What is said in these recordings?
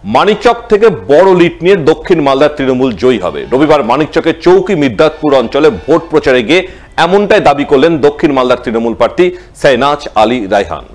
মানিকচক থেকে বড় লিড নিয়ে দক্ষিণ মালদার তৃণমূল জয়ী হবে। রবিবার মানিকচকের চৌকি মির্দাতপুর অঞ্চলে ভোট প্রচারে গিয়ে এমনটাই দাবি করলেন দক্ষিণ মালদার তৃণমূল প্রার্থী শাহনাজ আলী রায়হান।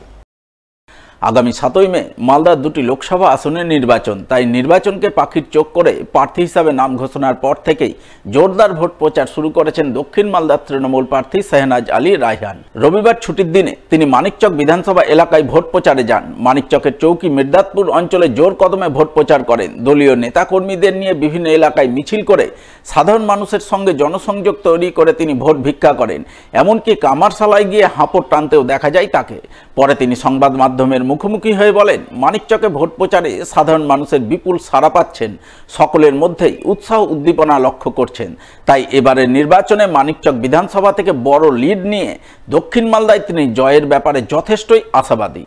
আগামী 7ই মে মালদার দুটি লোকসভা আসনের নির্বাচন, তাই নির্বাচনকে পাখির চোখ করে প্রার্থী হিসাবে নাম ঘোষণার পর থেকেই জোরদার ভোট প্রচার শুরু করেছেন দক্ষিণ মালদার তৃণমূল প্রার্থী শাহনাজ আলী রায়হান। রবিবার ছুটির দিনে তিনি মানিকচক বিধানসভা এলাকায় ভোট প্রচারে যান। মানিকচকের চৌকি মির্দাতপুর অঞ্চলে জোর কদমে ভোট প্রচার করেন। দলীয় নেতাকর্মীদের নিয়ে বিভিন্ন এলাকায় মিছিল করে সাধারণ মানুষের সঙ্গে জনসংযোগ তৈরি করে তিনি ভোট ভিক্ষা করেন। এমনকি কামারশালায় গিয়ে হাঁপড় টানতেও দেখা যায় তাকে। পরে তিনি সংবাদ মাধ্যমের মুখোমুখি হয়ে বলেন, মানিকচকে ভোট প্রচারে সাধারণ মানুষের বিপুল সাড়া পাচ্ছেন, সকলের মধ্যেই উৎসাহ উদ্দীপনা লক্ষ্য করছেন। তাই এবারের নির্বাচনে মানিকচক বিধানসভা থেকে বড় লিড নিয়ে দক্ষিণ মালদায় তিনি জয়ের ব্যাপারে যথেষ্টই আশাবাদী।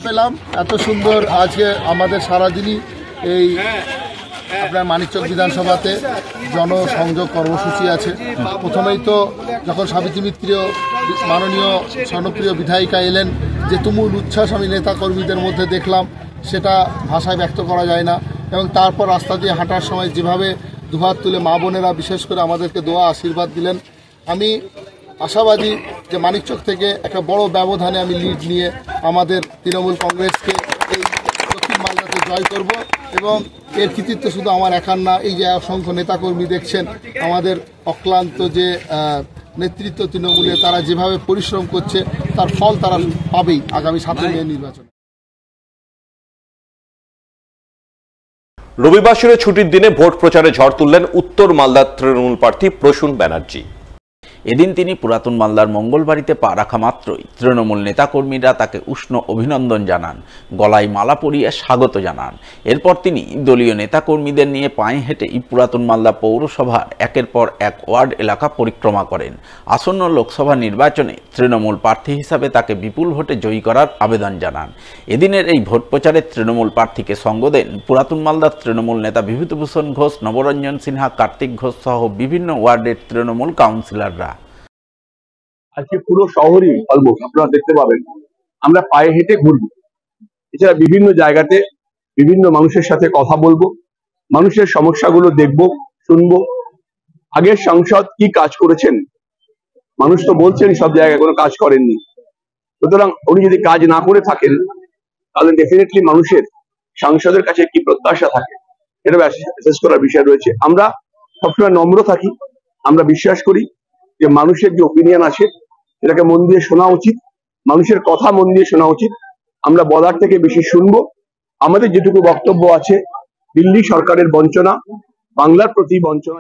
পেলাম এত সুন্দর আজকে আমাদের সারাদিনই এই আপনার মানিকচক বিধানসভাতে জনসংযোগ কর্মসূচি আছে। প্রথমেই তো যখন সাবিত্রী মিত্র মাননীয় স্বর্ণপ্রিয় বিধায়িকা এলেন, যে তুমুল উচ্ছ্বাস আমি নেতা কর্মীদের মধ্যে দেখলাম, সেটা ভাষায় ব্যক্ত করা যায় না। এবং তারপর রাস্তা দিয়ে হাঁটার সময় যেভাবে দুহাত তুলে মা বোনেরা বিশেষ করে আমাদেরকে দোয়া আশীর্বাদ দিলেন, আমি আশাবাদী যে মানিকচক থেকে একটা বড় ব্যবধানে আমি লিড নিয়ে আমাদের তৃণমূল কংগ্রেসকে এই দক্ষিণ মালদাতে জয় করব। এবং এর কৃতিত্ব শুধু আমার একার না, এই যে অসংখ্য নেতাকর্মী দেখছেন, আমাদের অক্লান্ত যে নেতৃত্ব তৃণমূলে, তারা যেভাবে পরিশ্রম করছে তার ফল তারা পাবেই আগামী 7ই মে নির্বাচন। রবিবার ছুটির দিনে ভোট প্রচারে ঝড় তুললেন উত্তর মালদার তৃণমূল প্রার্থী প্রসূন ব্যানার্জি। এদিন তিনি পুরাতন মালদার মঙ্গলবাড়িতে পা রাখা মাত্রই তৃণমূল নেতাকর্মীরা তাকে উষ্ণ অভিনন্দন জানান, গলায় মালা পরিয়ে স্বাগত জানান। এরপর তিনি দলীয় নেতাকর্মীদের নিয়ে পায়ে হেঁটেই পুরাতন মালদা পৌরসভার একের পর এক ওয়ার্ড এলাকা পরিক্রমা করেন। আসন্ন লোকসভা নির্বাচনে তৃণমূল প্রার্থী হিসাবে তাকে বিপুল ভোটে জয়ী করার আবেদন জানান। এদিনের এই ভোট প্রচারে তৃণমূল প্রার্থীকে সঙ্গ দেন পুরাতন মালদার তৃণমূল নেতা বিভূতিভূষণ ঘোষ, নবরঞ্জন সিনহা, কার্তিক ঘোষ সহ বিভিন্ন ওয়ার্ডের তৃণমূল কাউন্সিলররা। আজকে পুরো শহরই অলমোস্ট আপনারা দেখতে পাবেন আমরা পায়ে হেঁটে ঘুরবো। এছাড়া বিভিন্ন জায়গাতে বিভিন্ন মানুষের সাথে কথা বলবো, মানুষের সমস্যাগুলো দেখবো, শুনবো। আগের সাংসদ কি কাজ করেছেন, মানুষ তো বলছেন সব জায়গায় কোনো কাজ করেননি। সুতরাং উনি যদি কাজ না করে থাকেন, তাহলে ডেফিনেটলি মানুষের সাংসদের কাছে কি প্রত্যাশা থাকে, এটা অ্যাসেস করার বিষয় রয়েছে। আমরা সবসময় নম্র থাকি, আমরা বিশ্বাস করি যে মানুষের যে ওপিনিয়ন আছে সেটাকে মন দিয়ে শোনা উচিত, মানুষের কথা মন দিয়ে শোনা উচিত। আমরা বলার থেকে বেশি শুনবো। আমাদের যেটুকু বক্তব্য আছে, দিল্লি সরকারের বঞ্চনা, বাংলার প্রতি বঞ্চনা।